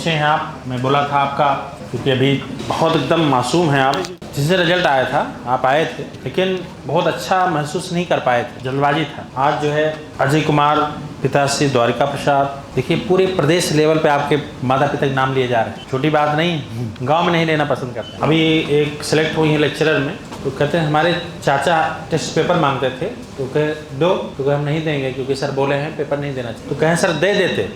अच्छे हैं आप। मैं बोला था आपका, क्योंकि अभी बहुत एकदम मासूम हैं आप। जिससे रिजल्ट आया था आप आए थे, लेकिन बहुत अच्छा महसूस नहीं कर पाए थे, जल्दबाजी था। आज जो है अजय कुमार, पिताश्री द्वारिका प्रसाद, देखिए पूरे प्रदेश लेवल पे आपके माता पिता के नाम लिए जा रहे हैं। छोटी बात नहीं, गांव में नहीं लेना पसंद करते। अभी एक सेलेक्ट हुई है लेक्चरर में, तो कहते हैं हमारे चाचा टेस्ट पेपर मांगते थे, तो कहे दो, तो कहे हम नहीं देंगे क्योंकि सर बोले हैं पेपर नहीं देना चाहिए। तो कहें सर दे देते,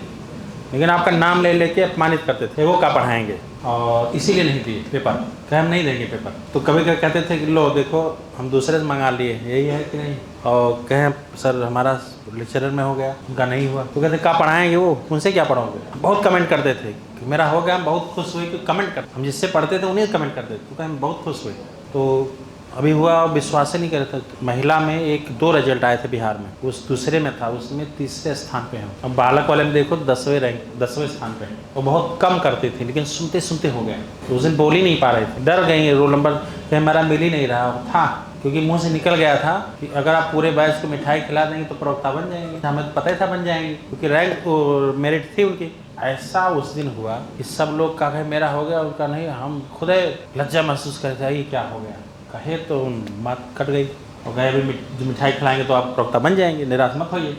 लेकिन आपका नाम ले लेके अपमानित करते थे, वो क्या पढ़ाएंगे, और इसीलिए नहीं दिए पेपर। कहे हम नहीं देंगे पेपर। तो कभी कभी कहते थे कि लो देखो हम दूसरे से मंगा लिए, यही है कि नहीं। और कहें सर हमारा लेक्चरर में हो गया, उनका नहीं हुआ, तो कहते क्या पढ़ाएंगे वो, उनसे क्या पढ़ोगे। बहुत कमेंट करते थे कि मेरा हो गया, हम बहुत खुश हुए कि कमेंट करते, हम जिससे पढ़ते थे उन्हीं कमेंट करते थे, तो कहें हम बहुत खुश हुए। तो अभी हुआ, विश्वास ही नहीं कर रहे थे। महिला में 1-2 रिजल्ट आए थे बिहार में, उस दूसरे में था, उसमें तीसरे स्थान पे हैं। अब बालक वाले में देखो 10वें स्थान पे हैं। वो बहुत कम करते थे, लेकिन सुनते सुनते हो गए। तो उस दिन बोल ही नहीं पा रहे थे, डर गई रोल नंबर हमारा मिल ही नहीं रहा था, क्योंकि मुंह से निकल गया था कि अगर आप पूरे बैच को मिठाई खिला देंगे तो प्रवक्ता बन जाएंगे। हमें तो पता ही था बन जाएंगे, क्योंकि रैंक और मेरिट थी उनकी। ऐसा उस दिन हुआ कि सब लोग का मेरा हो गया, उनका नहीं। हम खुद लज्जा महसूस कर रहे थे, ये क्या हो गया। कहे तो बात कट गई और गए भी जो मिठाई खिलाएंगे तो आप प्रवक्ता बन जाएंगे, निराश मत होइए।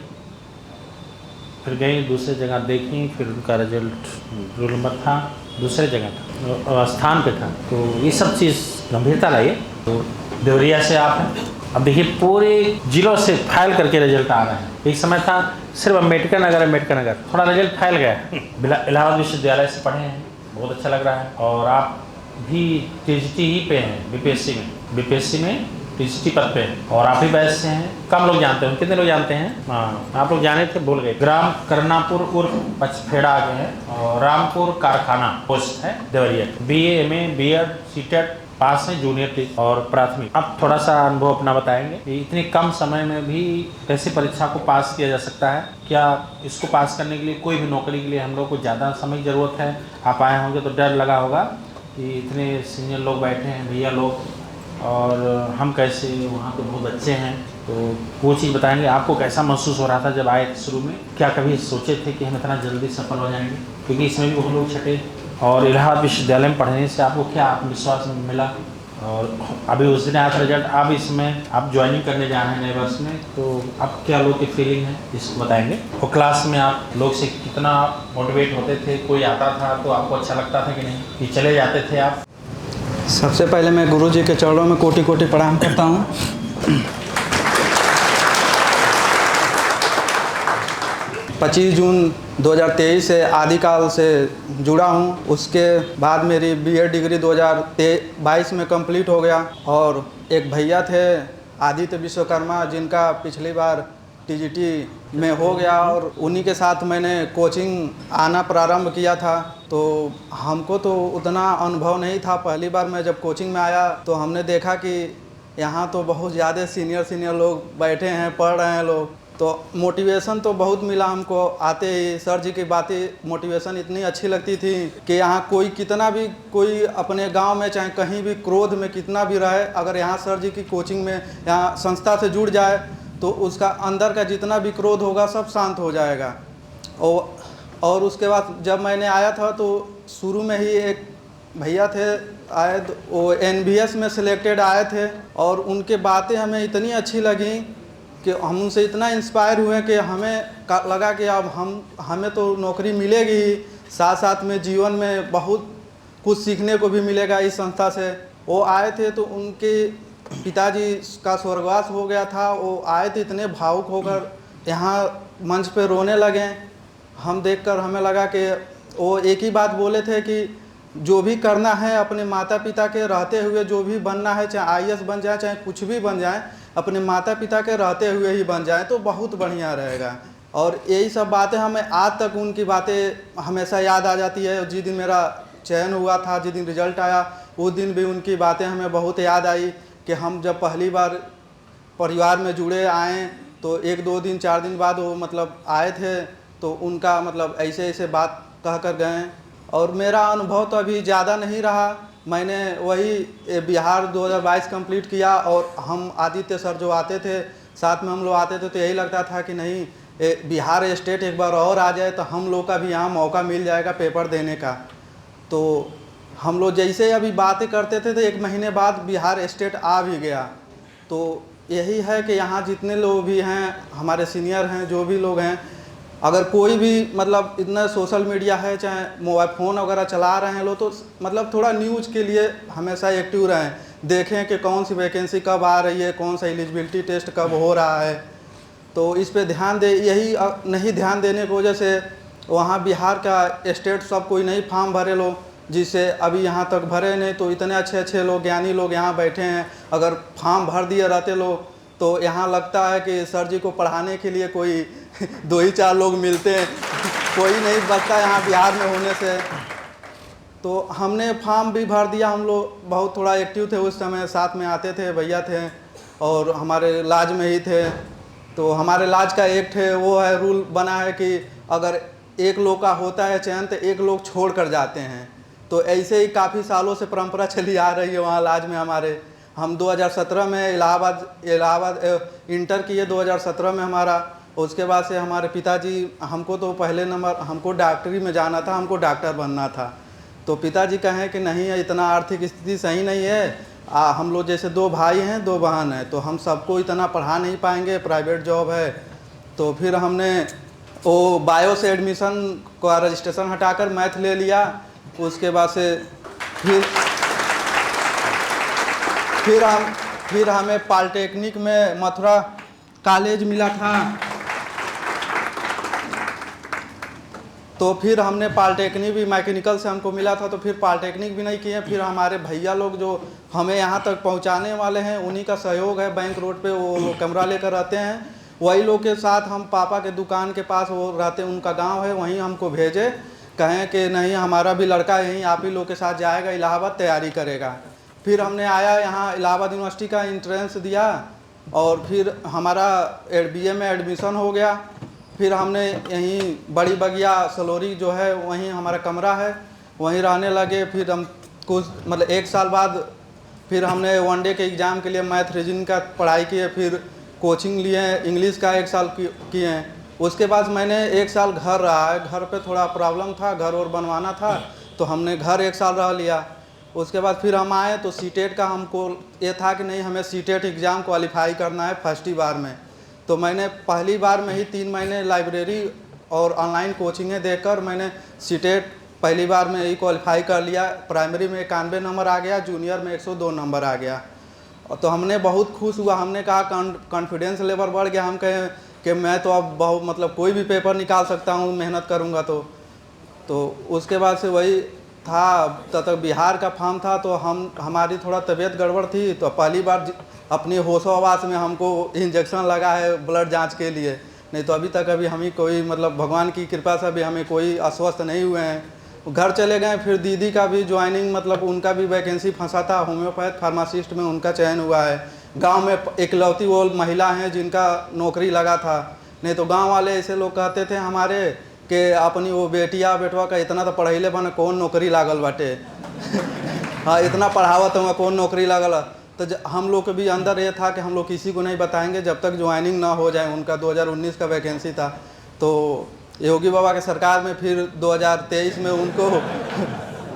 फिर गई दूसरी जगह देखी, फिर उनका रिजल्ट रोल नंबर था दूसरे जगह था, स्थान पे था। तो ये सब चीज़ गंभीरता लाइए। तो देवरिया से आप हैं, अब देखिए पूरे जिलों से फाइल करके रिजल्ट आ रहे हैं। एक समय था सिर्फ अम्बेडकर नगर, थोड़ा रिजल्ट फैल गया। इलाहाबाद विश्वविद्यालय से पढ़े हैं, बहुत अच्छा लग रहा है। और आप भी टीजीटी ही पे हैं, बीपीएससी में टीजीटी पद पे हैं, और आप ही बैच से हैं। कम लोग जानते हैं, कितने लोग जानते हैं? हाँ, आप लोग जाने थे, भूल गए। ग्राम करनापुर उर्फ पचफेड़ा आगे है, और रामपुर कारखाना पोस्ट है Deoria. BA, MA, BEd, CTET pass है, जूनियर और प्राथमिक। अब थोड़ा सा अनुभव अपना बताएंगे कि इतने कम समय में भी कैसे परीक्षा को पास किया जा सकता है। क्या इसको पास करने के लिए, कोई भी नौकरी के लिए हम लोग को ज़्यादा समय की ज़रूरत है? आप आए होंगे तो डर लगा होगा कि इतने सीनियर लोग बैठे हैं, भैया लोग, और हम कैसे, वहाँ तो बहुत अच्छे हैं। तो वो चीज़ बताएंगे। आपको कैसा महसूस हो रहा था जब आए शुरू में? क्या कभी सोचे थे कि हम इतना जल्दी सफल हो जाएंगे? क्योंकि इसमें भी बहुत लोग छटे। और इलाहाबाद विश्वविद्यालय में पढ़ने से आपको क्या आत्मविश्वास मिला? और अभी उस दिन आया था रिजल्ट, अब इसमें आप ज्वाइनिंग करने जा रहे हैं नए वर्ष में, तो अब क्या लोग की फीलिंग है इसको बताएंगे। और क्लास में आप लोग से कितना मोटिवेट होते थे? कोई आता था तो आपको अच्छा लगता था कि नहीं, कि चले जाते थे आप? सबसे पहले मैं गुरुजी के चरणों में कोटि कोटि प्रणाम करता हूँ। 25 जून 2023 से आदिकाल से जुड़ा हूँ। उसके बाद मेरी बीएड डिग्री 2022 में कंप्लीट हो गया। और एक भैया थे आदित्य विश्वकर्मा, जिनका पिछली बार टीजीटी में हो गया, और उन्हीं के साथ मैंने कोचिंग आना प्रारंभ किया था। तो हमको तो उतना अनुभव नहीं था। पहली बार मैं जब कोचिंग में आया तो हमने देखा कि यहाँ तो बहुत ज़्यादा सीनियर लोग बैठे हैं, पढ़ रहे हैं लोग। तो मोटिवेशन तो बहुत मिला हमको आते ही। सर जी की बातें, मोटिवेशन इतनी अच्छी लगती थी कि यहाँ कोई कितना भी, कोई अपने गांव में चाहे कहीं भी क्रोध में कितना भी रहे, अगर यहाँ सर जी की कोचिंग में, यहाँ संस्था से जुड़ जाए तो उसका अंदर का जितना भी क्रोध होगा सब शांत हो जाएगा। और उसके बाद जब मैंने आया था तो शुरू में ही एक भैया थे आए, वो एनबीएस में सिलेक्टेड आए थे, और उनके बातें हमें इतनी अच्छी लगी कि हम उनसे इतना इंस्पायर हुए कि हमें लगा कि अब हमें तो नौकरी मिलेगी ही, साथ साथ में जीवन में बहुत कुछ सीखने को भी मिलेगा इस संस्था से। वो आए थे तो उनके पिताजी का स्वर्गवास हो गया था। वो आए थे इतने भावुक होकर, यहाँ मंच पे रोने लगे। हम देखकर हमें लगा कि वो एक ही बात बोले थे कि जो भी करना है अपने माता पिता के रहते हुए, जो भी बनना है, चाहे आईएएस बन जाए, चाहे कुछ भी बन जाए, अपने माता पिता के रहते हुए ही बन जाए तो बहुत बढ़िया रहेगा। और यही सब बातें हमें आज तक, उनकी बातें हमेशा याद आ जाती है। जिस दिन मेरा चयन हुआ था, जिस दिन रिजल्ट आया, उस दिन भी उनकी बातें हमें बहुत याद आई कि हम जब पहली बार परिवार में जुड़े आए तो 1-2 दिन 4 दिन बाद वो मतलब आए थे, तो उनका मतलब ऐसे बात कह कर गए। और मेरा अनुभव तो अभी ज़्यादा नहीं रहा। मैंने वही बिहार 2022 कंप्लीट किया, और हम आदित्य सर जो आते थे साथ में, हम लोग आते थे तो यही लगता था कि नहीं बिहार स्टेट एक बार और आ जाए तो हम लोग का भी यहाँ मौका मिल जाएगा पेपर देने का। तो हम लोग जैसे अभी बातें करते थे तो 1 महीने बाद बिहार स्टेट आ भी गया। तो यही है कि यहाँ जितने लोग भी हैं, हमारे सीनियर हैं, जो भी लोग हैं, अगर कोई भी मतलब इतना सोशल मीडिया है, चाहे मोबाइल फ़ोन वगैरह चला रहे हैं लोग, तो मतलब थोड़ा न्यूज़ के लिए हमेशा एक्टिव रहें, देखें कि कौन सी वैकेंसी कब आ रही है, कौन सा एलिजिबिलिटी टेस्ट कब हो रहा है। तो इस पे ध्यान दे। यही नहीं ध्यान देने की वजह से वहाँ बिहार का स्टेट सब कोई नहीं फॉर्म भरे लोग, जिससे अभी यहाँ तक भरे नहीं। तो इतने अच्छे अच्छे लोग, ज्ञानी लोग यहाँ बैठे हैं, अगर फॉर्म भर दिए रहते लोग तो यहाँ लगता है कि सर जी को पढ़ाने के लिए कोई 2 ही 4 लोग मिलते हैं, कोई नहीं बचता यहाँ बिहार में होने से। तो हमने फॉर्म भी भर दिया। हम लोग बहुत थोड़ा एक्टिव थे उस समय, साथ में आते थे, भैया थे और हमारे लाज में ही थे। तो हमारे लाज का एक थे वो है, रूल बना है कि अगर 1 लोग का होता है चयन तो 1 लोग छोड़ कर जाते हैं। तो ऐसे ही काफ़ी सालों से परंपरा चली आ रही है वहाँ लाज में हमारे। हम 2017 में इलाहाबाद इंटर किए 2017 में हमारा। उसके बाद से हमारे पिताजी, हमको तो पहले नंबर हमको डॉक्टरी में जाना था, हमको डॉक्टर बनना था। तो पिताजी कहें कि नहीं, इतना आर्थिक स्थिति सही नहीं है, हम लोग जैसे 2 भाई हैं 2 बहन हैं, तो हम सबको इतना पढ़ा नहीं पाएंगे, प्राइवेट जॉब है। तो फिर हमने वो बायो से एडमिशन का रजिस्ट्रेशन हटाकर मैथ ले लिया। उसके बाद से फिर हमें पॉलिटेक्निक में मथुरा कॉलेज मिला था। तो फिर हमने पॉलिटेक्निक भी मैकेनिकल से हमको मिला था, तो फिर पॉलिटेक्निक भी नहीं किए। फिर हमारे भैया लोग जो हमें यहाँ तक पहुँचाने वाले हैं, उन्हीं का सहयोग है। बैंक रोड पे वो लोग कमरा लेकर रहते हैं, वही लोग के साथ हम पापा के दुकान के पास वो रहते, उनका गांव है, वहीं हमको भेजे, कहें कि नहीं हमारा भी लड़का यहीं आप ही लोग के साथ जाएगा, इलाहाबाद तैयारी करेगा। फिर हमने आया यहाँ इलाहाबाद यूनिवर्सिटी का एंट्रेंस दिया और फिर हमारा BA में एडमिशन हो गया। फिर हमने यहीं बड़ी बगिया सलोरी जो है वहीं हमारा कमरा है, वहीं रहने लगे। फिर हम कुछ मतलब 1 साल बाद फिर हमने वनडे के एग्ज़ाम के लिए मैथ रीजनिंग का पढ़ाई किए, फिर कोचिंग लिए, इंग्लिश का 1 साल किए हैं। उसके बाद मैंने 1 साल घर रहा है, घर पे थोड़ा प्रॉब्लम था, घर और बनवाना था, तो हमने घर 1 साल रह लिया। उसके बाद फिर हम आए तो सीटेट का हमको ये था कि नहीं, हमें सीटेट एग्ज़ाम क्वालिफाई करना है फर्स्ट ही बार में। तो मैंने पहली बार में ही 3 महीने लाइब्रेरी और ऑनलाइन कोचिंगें देकर मैंने सीटेट पहली बार में ही क्वालिफाई कर लिया। प्राइमरी में 91 नंबर आ गया, जूनियर में 102 नंबर आ गया। तो हमने बहुत खुश हुआ, हमने कहा कॉन्फिडेंस लेवल बढ़ गया। हम कहें कि मैं तो अब बहुत मतलब कोई भी पेपर निकाल सकता हूँ मेहनत करूँगा तो उसके बाद से वही था। तब तक बिहार का फॉर्म था, तो हमारी थोड़ा तबीयत गड़बड़ थी, तो पहली बार अपनी होशोहवास में हमको इंजेक्शन लगा है ब्लड जांच के लिए। नहीं तो अभी तक हमें कोई मतलब भगवान की कृपा से अभी हमें कोई अस्वस्थ नहीं हुए हैं। घर चले गए। फिर दीदी का भी ज्वाइनिंग मतलब उनका भी वैकेंसी फंसा था, होम्योपैथ फार्मासिस्ट में उनका चयन हुआ है। गांव में इकलौती वो महिला हैं जिनका नौकरी लगा था। नहीं तो गांव वाले ऐसे लोग कहते थे हमारे कि अपनी वो बेटिया बेटवा का इतना तो पढ़ैले बने कौन नौकरी लागल बाटे हाँ, इतना पढ़ावत हुआ कौन नौकरी लागल। तो हम लोग के भी अंदर ये था कि हम लोग किसी को नहीं बताएंगे जब तक ज्वाइनिंग ना हो जाए। उनका 2019 का वैकेंसी था। तो योगी बाबा के सरकार में फिर 2023 में उनको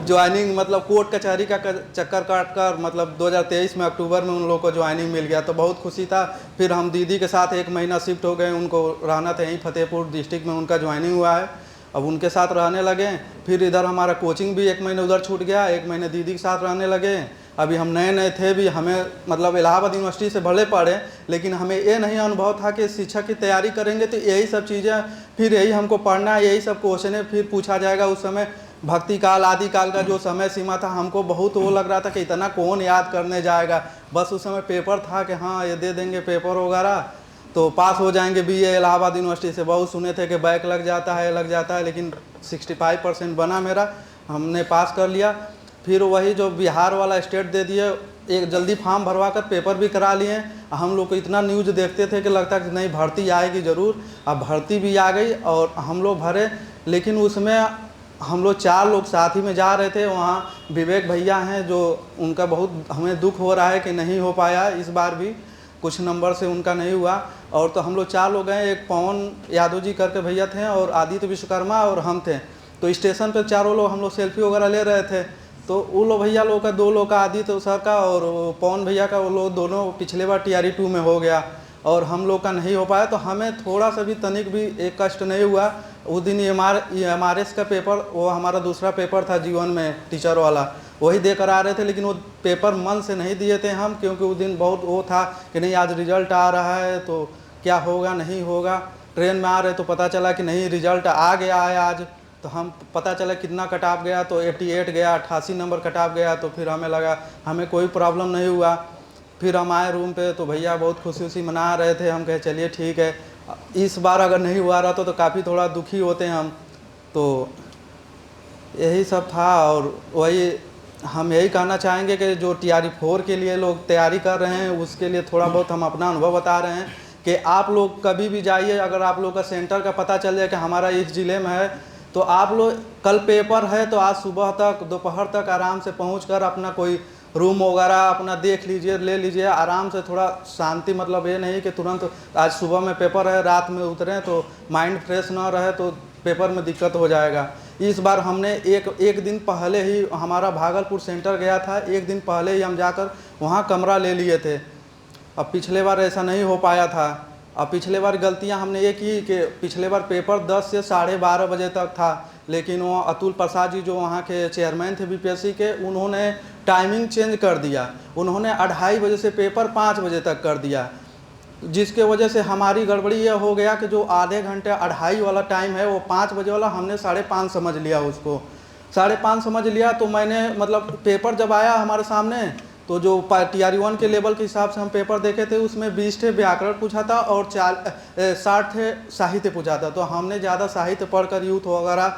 ज्वाइनिंग मतलब कोर्ट कचहरी का चक्कर काट कर मतलब 2023 में अक्टूबर में उन लोगों को ज्वाइनिंग मिल गया, तो बहुत खुशी था। फिर हम दीदी के साथ 1 महीना शिफ्ट हो गए, उनको रहना था यहीं फतेहपुर डिस्ट्रिक्ट में उनका ज्वाइनिंग हुआ है। अब उनके साथ रहने लगे। फिर इधर हमारा कोचिंग भी 1 महीने उधर छूट गया, 1 महीने दीदी के साथ रहने लगे। अभी हम नए नए थे भी, हमें मतलब इलाहाबाद यूनिवर्सिटी से भले पढ़े, लेकिन हमें ये नहीं अनुभव था कि शिक्षक की तैयारी करेंगे तो यही सब चीज़ें फिर यही हमको पढ़ना है, यही सब क्वेश्चन फिर पूछा जाएगा। उस समय भक्ति काल आदि काल का जो समय सीमा था, हमको बहुत वो लग रहा था कि इतना कौन याद करने जाएगा। बस उस समय पेपर था कि हाँ ये दे देंगे पेपर वगैरह तो पास हो जाएंगे BA इलाहाबाद यूनिवर्सिटी से। बहुत सुने थे कि बैक लग जाता है, लेकिन 65% बना मेरा, हमने पास कर लिया। फिर वही जो बिहार वाला स्टेट दे दिए, एक जल्दी फॉर्म भरवा कर पेपर भी करा लिए। हम लोग को इतना न्यूज़ देखते थे कि लगता कि नहीं भर्ती आएगी ज़रूर। अब भर्ती भी आ गई और हम लोग भरे, लेकिन उसमें हम लोग 4 लोग साथ ही में जा रहे थे। वहाँ विवेक भैया हैं जो उनका बहुत हमें दुख हो रहा है कि नहीं हो पाया, इस बार भी कुछ नंबर से उनका नहीं हुआ। और तो हम लोग 4 लोग गए, एक पवन यादव जी करके भैया थे और आदित्य विश्वकर्मा और हम थे। तो स्टेशन पर चारों लोग हम लोग सेल्फी वगैरह ले रहे थे। तो वो लोग भैया लोग का 2 लोग का, आदित्य सर का और पवन भैया का, वो लोग दोनों पिछले बार TRE 2 में हो गया और हम लोग का नहीं हो पाया। तो हमें थोड़ा सा भी तनिक भी एक कष्ट नहीं हुआ। उस दिन MRS का पेपर, वो हमारा दूसरा पेपर था जीवन में टीचर वाला, वही देकर आ रहे थे, लेकिन वो पेपर मन से नहीं दिए थे हम, क्योंकि उस दिन बहुत वो था कि नहीं आज रिजल्ट आ रहा है तो क्या होगा नहीं होगा। ट्रेन में आ रहे तो पता चला कि नहीं रिजल्ट आ गया है आज। तो हम पता चला कितना कट ऑफ गया, तो 88 गया, 88 नंबर कट ऑफ गया। तो फिर हमें लगा हमें कोई प्रॉब्लम नहीं हुआ। फिर हम आए रूम पे तो भैया बहुत खुशी मना रहे थे। हम कहे चलिए ठीक है, इस बार अगर नहीं हुआ रहा तो काफ़ी थोड़ा दुखी होते हैं हम। तो यही सब था। और वही हम यही कहना चाहेंगे कि जो TRE 4 के लिए लोग तैयारी कर रहे हैं उसके लिए थोड़ा बहुत हम अपना अनुभव बता रहे हैं कि आप लोग कभी भी जाइए, अगर आप लोग का सेंटर का पता चल जाए कि हमारा इस ज़िले में है, तो आप लोग कल पेपर है तो आज सुबह तक दोपहर तक आराम से पहुंचकर अपना कोई रूम वगैरह अपना देख लीजिए, ले लीजिए आराम से, थोड़ा शांति। मतलब ये नहीं कि तुरंत आज सुबह में पेपर है रात में उतरें तो माइंड फ्रेश ना रहे तो पेपर में दिक्कत हो जाएगा। इस बार हमने एक दिन पहले ही, हमारा भागलपुर सेंटर गया था, एक दिन पहले ही हम जाकर वहाँ कमरा ले लिए थे। अब पिछले बार ऐसा नहीं हो पाया था। अब पिछले बार गलतियां हमने ये की कि पिछले बार पेपर 10 से 12:30 बजे तक था, लेकिन वो अतुल प्रसाद जी जो वहाँ के चेयरमैन थे BPSC के, उन्होंने टाइमिंग चेंज कर दिया। उन्होंने 2:30 बजे से पेपर 5 बजे तक कर दिया, जिसके वजह से हमारी गड़बड़ी यह हो गया कि जो आधे घंटे 2:30 वाला टाइम है वो 5 बजे वाला हमने 5:30 समझ लिया। उसको 5:30 समझ लिया। तो मैंने मतलब पेपर जब आया हमारे सामने तो जो TRE 1 के लेवल के हिसाब से हम पेपर देखे थे उसमें 20 थे व्याकरण पूछा था और 60 थे साहित्य पूछा था। तो हमने ज़्यादा साहित्य पढ़कर यूथ वगैरह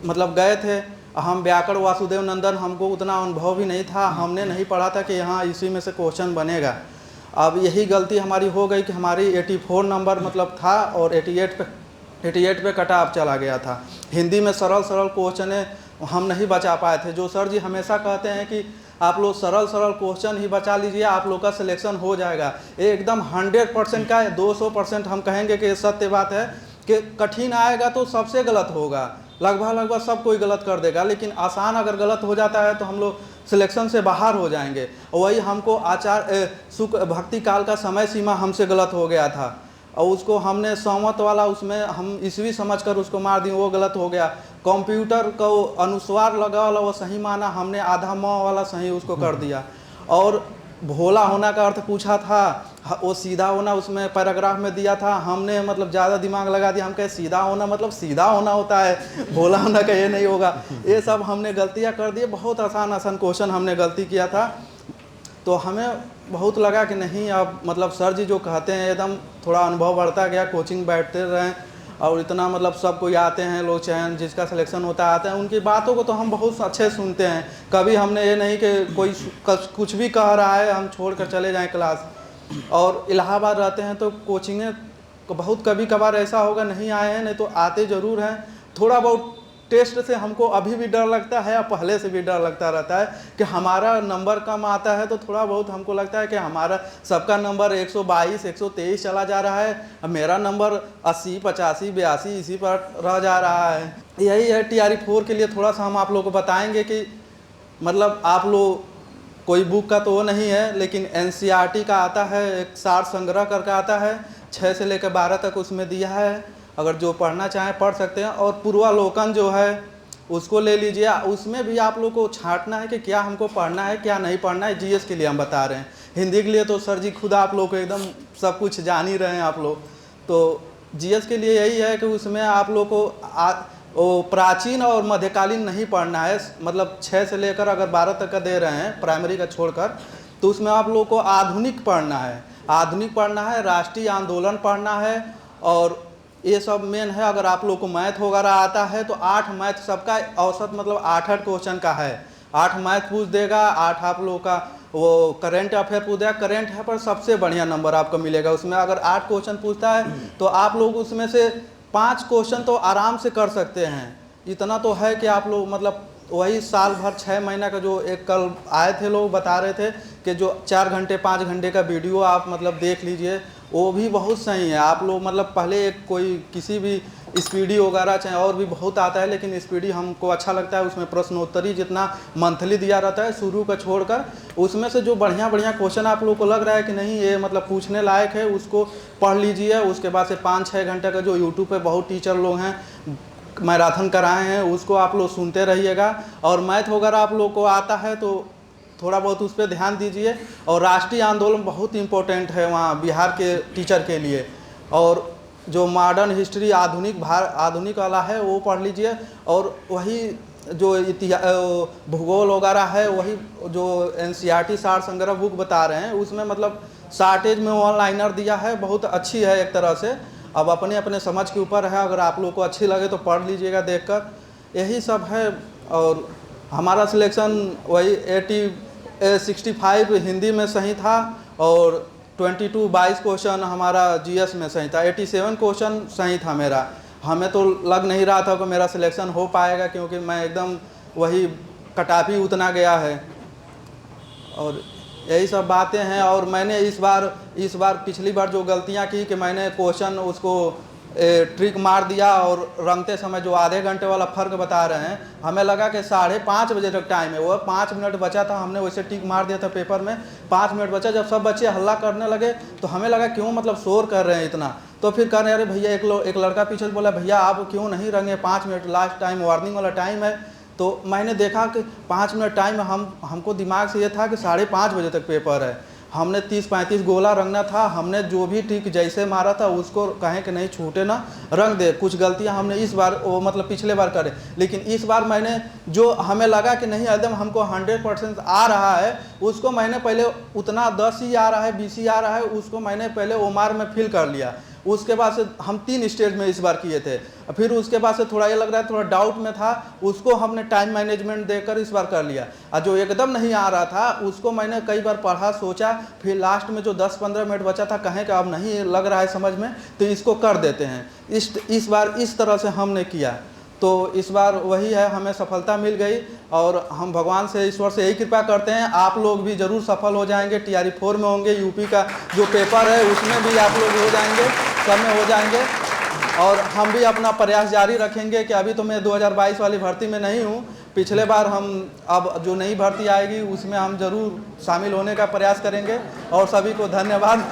मतलब गए थे। हम व्याकरण वासुदेव नंदन, हमको उतना अनुभव भी नहीं था, हमने नहीं पढ़ा था कि यहाँ इसी में से क्वेश्चन बनेगा। अब यही गलती हमारी हो गई कि हमारी 84 नंबर मतलब था और 88 पे कट ऑफ चला गया था। हिंदी में सरल क्वेश्चन हम नहीं बचा पाए थे। जो सर जी हमेशा कहते हैं कि आप लोग सरल क्वेश्चन ही बचा लीजिए, आप लोग का सिलेक्शन हो जाएगा, ये एकदम 100% का 200% हम कहेंगे कि सत्य बात है कि कठिन आएगा तो सबसे गलत होगा, लगभग सब कोई गलत कर देगा, लेकिन आसान अगर गलत हो जाता है तो हम लोग सिलेक्शन से बाहर हो जाएंगे। वही हमको सुख भक्ति काल का समय सीमा हमसे गलत हो गया था और उसको हमने संवत वाला उसमें हम ईस्वी समझकर उसको मार दी, वो गलत हो गया। कंप्यूटर को अनुस्वार लगा वाला वो सही माना, हमने आधा म वाला सही उसको कर दिया। और भोला होना का अर्थ पूछा था, वो सीधा होना उसमें पैराग्राफ में दिया था, हमने मतलब ज़्यादा दिमाग लगा दिया। हम कहे सीधा होना मतलब सीधा होना होता है, भोला होना का ये नहीं होगा। ये सब हमने गलतियाँ कर दी, बहुत आसान क्वेश्चन हमने गलती किया था। तो हमें बहुत लगा कि नहीं अब मतलब सर जी जो कहते हैं एकदम थोड़ा अनुभव बढ़ता गया, कोचिंग बैठते रहें और इतना मतलब सब कोई आते हैं लोग, चयन जिसका सिलेक्शन होता है आते हैं, उनकी बातों को तो हम बहुत अच्छे सुनते हैं। कभी हमने ये नहीं कि कोई कुछ भी कह रहा है हम छोड़ कर चले जाएं क्लास। और इलाहाबाद रहते हैं तो कोचिंगें बहुत कभी कभार ऐसा होगा नहीं आए हैं, नहीं तो आते ज़रूर हैं। थोड़ा बहुत टेस्ट से हमको अभी भी डर लगता है और पहले से भी डर लगता रहता है कि हमारा नंबर कम आता है, तो थोड़ा बहुत हमको लगता है कि हमारा सबका नंबर 122 123 चला जा रहा है, अब मेरा नंबर 80 85 82 इसी पर रह जा रहा है। यही है TRE 4 के लिए थोड़ा सा हम आप लोग को बताएंगे कि मतलब आप लोग कोई बुक का तो वो नहीं है, लेकिन NCERT का आता है, एक सार संग्रह करके आता है, 6 से लेकर 12 तक उसमें दिया है। अगर जो पढ़ना चाहें पढ़ सकते हैं। और पूर्वालोकन जो है उसको ले लीजिए, उसमें भी आप लोग को छांटना है कि क्या हमको पढ़ना है क्या नहीं पढ़ना है। GS के लिए हम बता रहे हैं, हिंदी के लिए तो सर जी खुद आप लोग को एकदम सब कुछ जान ही रहे हैं आप लोग। तो GS के लिए यही है कि उसमें आप लोग को वो प्राचीन और मध्यकालीन नहीं पढ़ना है, मतलब 6 से लेकर अगर 12 तक का दे रहे हैं प्राइमरी का छोड़कर, तो उसमें आप लोग को आधुनिक पढ़ना है, राष्ट्रीय आंदोलन पढ़ना है। और ये सब मेन है। अगर आप लोग को मैथ वगैरह आता है तो 8 मैथ सबका औसत मतलब 8 क्वेश्चन का है, 8 मैथ पूछ देगा, 8 आप लोग का वो करेंट अफेयर पूछ देगा। करेंट अफेयर पर सबसे बढ़िया नंबर आपको मिलेगा। उसमें अगर 8 क्वेश्चन पूछता है तो आप लोग उसमें से 5 क्वेश्चन तो आराम से कर सकते हैं। इतना तो है कि आप लोग मतलब वही साल भर 6 महीना का जो एक कल आए थे लोग बता रहे थे कि जो 4 घंटे 5 घंटे का वीडियो आप मतलब देख लीजिए वो भी बहुत सही है। आप लोग मतलब पहले एक कोई किसी भी स्पीडी वगैरह चाहे और भी बहुत आता है, लेकिन स्पीडी हमको अच्छा लगता है। उसमें प्रश्नोत्तरी जितना मंथली दिया रहता है शुरू का छोड़कर, उसमें से जो बढ़िया बढ़िया क्वेश्चन आप लोग को लग रहा है कि नहीं ये मतलब पूछने लायक है, उसको पढ़ लीजिए। उसके बाद से 5-6 घंटे का जो यूट्यूब पे बहुत टीचर लोग हैं मैराथन कराए हैं, उसको आप लोग सुनते रहिएगा। और मैथ वगैरह आप लोग को आता है तो थोड़ा बहुत उस पर ध्यान दीजिए। और राष्ट्रीय आंदोलन बहुत इम्पोर्टेंट है वहाँ बिहार के टीचर के लिए। और जो मॉडर्न हिस्ट्री आधुनिक वाला है वो पढ़ लीजिए। और वही जो भूगोल वगैरह है वही जो NCERT सार संग्रह बुक बता रहे हैं, उसमें मतलब शार्टेज में वन लाइनर दिया है, बहुत अच्छी है एक तरह से। अब अपने अपने समझ के ऊपर है, अगर आप लोग को अच्छी लगे तो पढ़ लीजिएगा देखकर। यही सब है। और हमारा सिलेक्शन वही 65 हिंदी में सही था और 22 क्वेश्चन हमारा GS में सही था। 87 क्वेश्चन सही था मेरा। हमें तो लग नहीं रहा था कि मेरा सिलेक्शन हो पाएगा, क्योंकि मैं एकदम वही कटापी उतना गया है। और यही सब बातें हैं। और मैंने इस बार पिछली बार जो गलतियां की कि मैंने क्वेश्चन उसको ट्रिक मार दिया, और रंगते समय जो आधे घंटे वाला फ़र्क बता रहे हैं, हमें लगा कि 5:30 बजे तक टाइम है, वो 5 मिनट बचा था, हमने वैसे टिक मार दिया था पेपर में। 5 मिनट बचा, जब सब बच्चे हल्ला करने लगे तो हमें लगा क्यों मतलब शोर कर रहे हैं इतना। तो फिर कह रहे अरे भैया एक लड़का पीछे बोला भैया आप क्यों नहीं रंगे, 5 मिनट लास्ट टाइम वार्निंग वाला टाइम है। तो मैंने देखा कि 5 मिनट टाइम हमको दिमाग से ये था कि 5:30 बजे तक पेपर है। हमने 30-35 गोला रंगना था। हमने जो भी टिक जैसे मारा था उसको कहें कि नहीं छूटे ना, रंग दे। कुछ गलतियां हमने इस बार वो मतलब पिछले बार करे, लेकिन इस बार मैंने जो हमें लगा कि नहीं एकदम हमको 100% आ रहा है, उसको मैंने पहले उतना 10 ही आ रहा है 20 ही आ रहा है, उसको मैंने पहले ओमार में फिल कर लिया। उसके बाद से हम 3 स्टेज में इस बार किए थे। फिर उसके बाद से थोड़ा ये लग रहा है थोड़ा डाउट में था, उसको हमने टाइम मैनेजमेंट देकर इस बार कर लिया। और जो एकदम नहीं आ रहा था उसको मैंने कई बार पढ़ा सोचा, फिर लास्ट में जो 10-15 मिनट बचा था कहें कि अब नहीं लग रहा है समझ में तो इसको कर देते हैं। इस बार इस तरह से हमने किया। तो इस बार वही है, हमें सफलता मिल गई। और हम भगवान से ईश्वर से यही कृपा करते हैं आप लोग भी ज़रूर सफल हो जाएंगे। TRE 4 में होंगे, यूपी का जो पेपर है उसमें भी आप लोग हो जाएंगे, सब में हो जाएंगे। और हम भी अपना प्रयास जारी रखेंगे कि अभी तो मैं 2022 वाली भर्ती में नहीं हूँ, पिछले बार हम अब जो नई भर्ती आएगी उसमें हम ज़रूर शामिल होने का प्रयास करेंगे। और सभी को धन्यवाद।